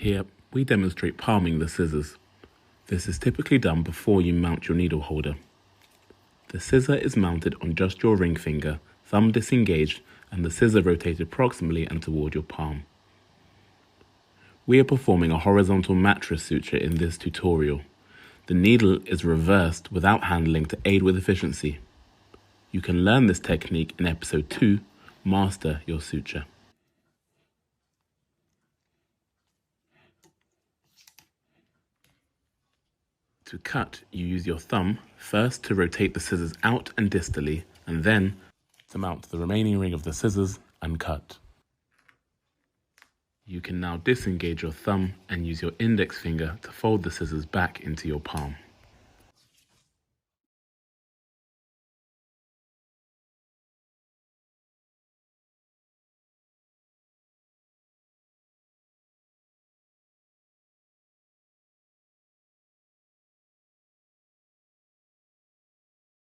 Here, we demonstrate palming the scissors. This is typically done before you mount your needle holder. The scissor is mounted on just your ring finger, thumb disengaged, and the scissor rotated proximally and toward your palm. We are performing a horizontal mattress suture in this tutorial. The needle is reversed without handling to aid with efficiency. You can learn this technique in episode 2, Master Your Suture. To cut, you use your thumb first to rotate the scissors out and distally, and then to mount the remaining ring of the scissors and cut. You can now disengage your thumb and use your index finger to fold the scissors back into your palm.